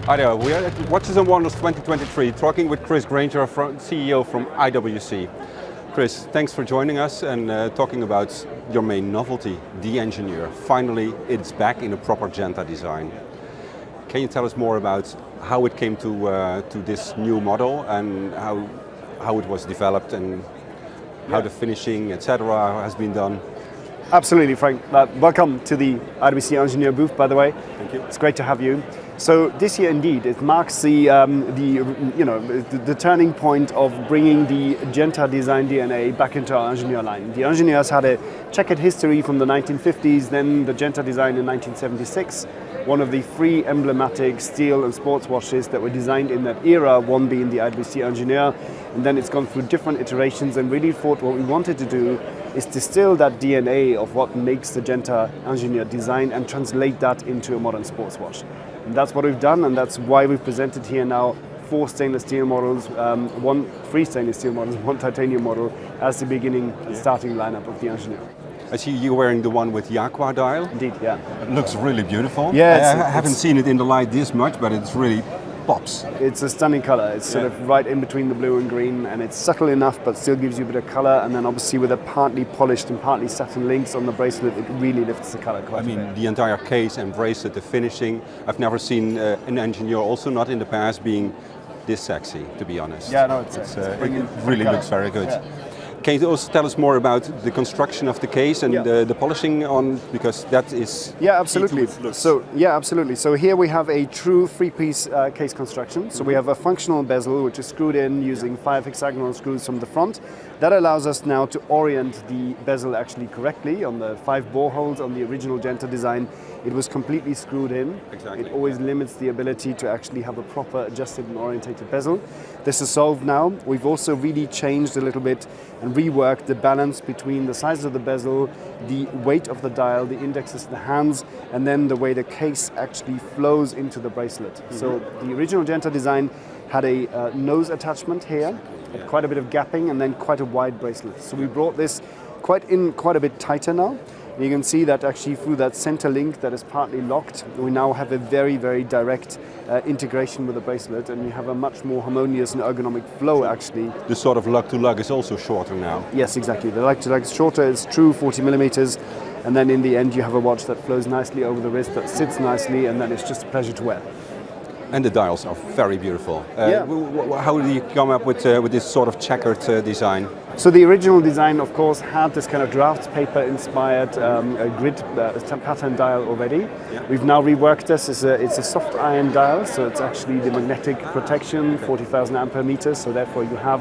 Hi there, we are at Watches and Wonders 2023, talking with Chris Grainger, CEO from IWC. Chris, thanks for joining us and talking about your main novelty, the Ingenieur. Finally, it's back in a proper Genta design. Can you tell us more about how it came to this new model and how it was developed and how the finishing, etc., has been done? Absolutely, Frank. Welcome to the IWC Ingenieur booth, by the way. Thank you. It's great to have you. So this year, indeed, it marks the turning point of bringing the Genta-Designed DNA back into our Ingenieur line. The Ingenieur has had a checkered history from the 1950s, then the Genta-Design in 1976. One of the three emblematic steel and sports watches that were designed in that era, one being the IWC Ingenieur, and then it's gone through different iterations and really thought what we wanted to do is distill that DNA of what makes the Genta Ingenieur design and translate that into a modern sports watch. And that's what we've done, and that's why we've presented here now three stainless steel models, one titanium model as the starting lineup of the Ingenieur. I see you wearing the one with the aqua dial. Indeed, yeah. It looks really beautiful. Yeah, I haven't seen it in the light this much, but it's really pops. It's a stunning color. It's sort of right in between the blue and green, and it's subtle enough, but still gives you a bit of color. And then obviously with the partly polished and partly satin links on the bracelet, it really lifts the color quite a bit. The entire case and bracelet, the finishing. I've never seen an Ingenieur, also not in the past, being this sexy, to be honest. Yeah, no, it really looks very good. Yeah. Can you also tell us more about the construction of the case and the polishing on, because that is... Yeah, absolutely. Absolutely. So here we have a true three-piece case construction. So we have a functional bezel, which is screwed in using 5 hexagonal screws from the front. That allows us now to orient the bezel actually correctly on the 5 bore holes on the original Genta design. It was completely screwed in. Exactly. It always limits the ability to actually have a proper adjusted and orientated bezel. This is solved now. We've also really changed a little bit and reworked the balance between the size of the bezel, the weight of the dial, the indexes, the hands, and then the way the case actually flows into the bracelet. Mm-hmm. So the original Genta design had a nose attachment here, quite a bit of gapping, and then quite a wide bracelet. So we brought this quite a bit tighter now. You can see that actually through that center link that is partly locked, we now have a very, very direct integration with the bracelet, and we have a much more harmonious and ergonomic flow actually. The sort of lug to lug is also shorter now. Yes, exactly. The lug to lug is shorter, it's true 40 millimeters, and then in the end you have a watch that flows nicely over the wrist, that sits nicely, and then it's just a pleasure to wear. And the dials are very beautiful. How did you come up with this sort of checkered design? So the original design, of course, had this kind of draft paper-inspired grid pattern dial already. Yeah. We've now reworked this. It's a soft iron dial, so it's actually the magnetic protection, 40,000 ampere meters. So therefore, you have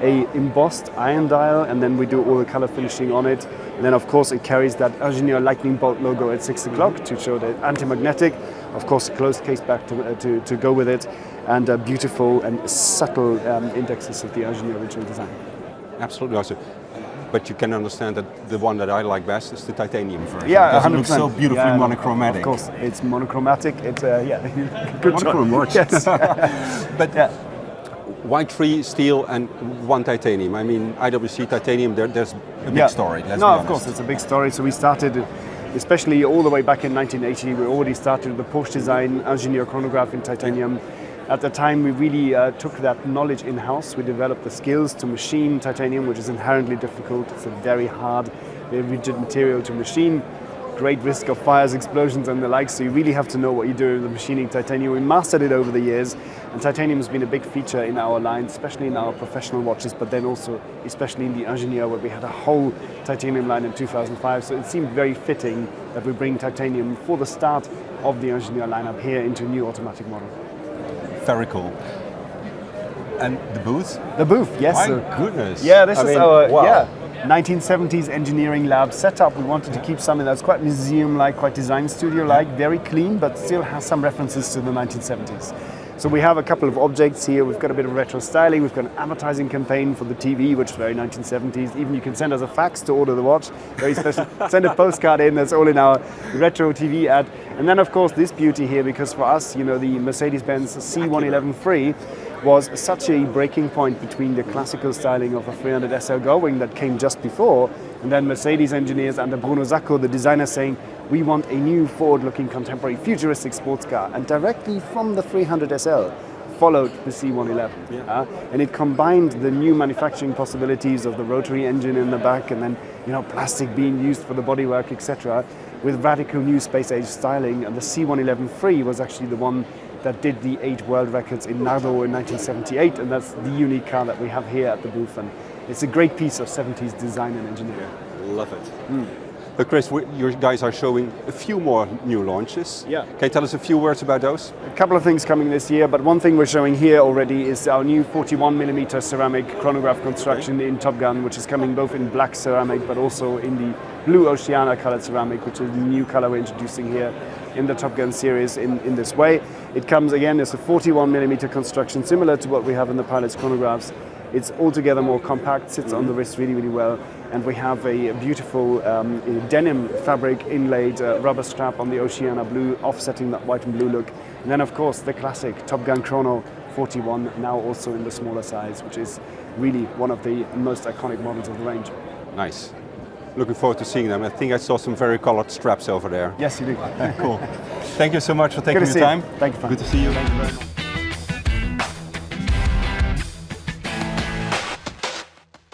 a embossed iron dial, and then we do all the color finishing on it. And then, of course, it carries that Ingenieur lightning bolt logo at 6 o'clock to show the anti-magnetic. Of course, a closed case back to go with it, and beautiful and subtle indexes of the Ingenieur original design. Absolutely awesome. But you can understand that the one that I like best is the titanium version. Yeah, 100%. It looks so beautifully monochromatic. Of course, it's monochromatic. It's good monochrome watch. Yes. But why 3 steel and 1 titanium? I mean, IWC titanium, there's a big story. Of course, it's a big story. So we started, especially all the way back in 1980, we already started with the Porsche design Ingenieur Chronograph in titanium. At the time, we really took that knowledge in-house. We developed the skills to machine titanium, which is inherently difficult. It's a very hard, very rigid material to machine. Great risk of fires, explosions, and the like. So you really have to know what you're doing with machining titanium. We mastered it over the years, and titanium has been a big feature in our line, especially in our professional watches, but then also especially in the Ingenieur, where we had a whole titanium line in 2005. So it seemed very fitting that we bring titanium for the start of the Ingenieur lineup here into a new automatic model. Very cool. And the booth? The booth, yes. My goodness. Yeah, this is our 1970s engineering lab setup. We wanted to keep something that's quite museum-like, quite design studio-like, very clean, but still has some references to the 1970s. So we have a couple of objects here. We've got a bit of retro styling. We've got an advertising campaign for the TV, which is very 1970s. Even you can send us a fax to order the watch. Very special. Send a postcard in. That's all in our retro TV ad. And then, of course, this beauty here, because for us, the Mercedes-Benz C111 Free was such a breaking point between the classical styling of a 300 SL Gullwing that came just before, and then Mercedes engineers under Bruno Sacco, the designer, saying, we want a new forward-looking contemporary futuristic sports car. And directly from the 300 SL followed the C111. And it combined the new manufacturing possibilities of the rotary engine in the back and then plastic being used for the bodywork, etc., with radical new space-age styling. And the C111-3 was actually the one that did the 8 world records in Nardo in 1978, and that's the unique car that we have here at the booth. And it's a great piece of 70s design and engineering. Love it. But Chris, you guys are showing a few more new launches. Yeah. Can you tell us a few words about those? A couple of things coming this year, but one thing we're showing here already is our new 41mm ceramic chronograph construction in Top Gun, which is coming both in black ceramic but also in the blue Oceana colored ceramic, which is the new color we're introducing here in the Top Gun series in this way. It comes again as a 41mm construction, similar to what we have in the pilot's chronographs. It's altogether more compact, sits on the wrist really, really well, and we have a beautiful denim fabric inlaid rubber strap on the Oceana blue, offsetting that white and blue look. And then, of course, the classic Top Gun Chrono 41, now also in the smaller size, which is really one of the most iconic models of the range. Nice. Looking forward to seeing them. I think I saw some very colored straps over there. Yes, you do. Cool. Thank you so much for taking your time. Thank you. Good to see you. Thank you very much.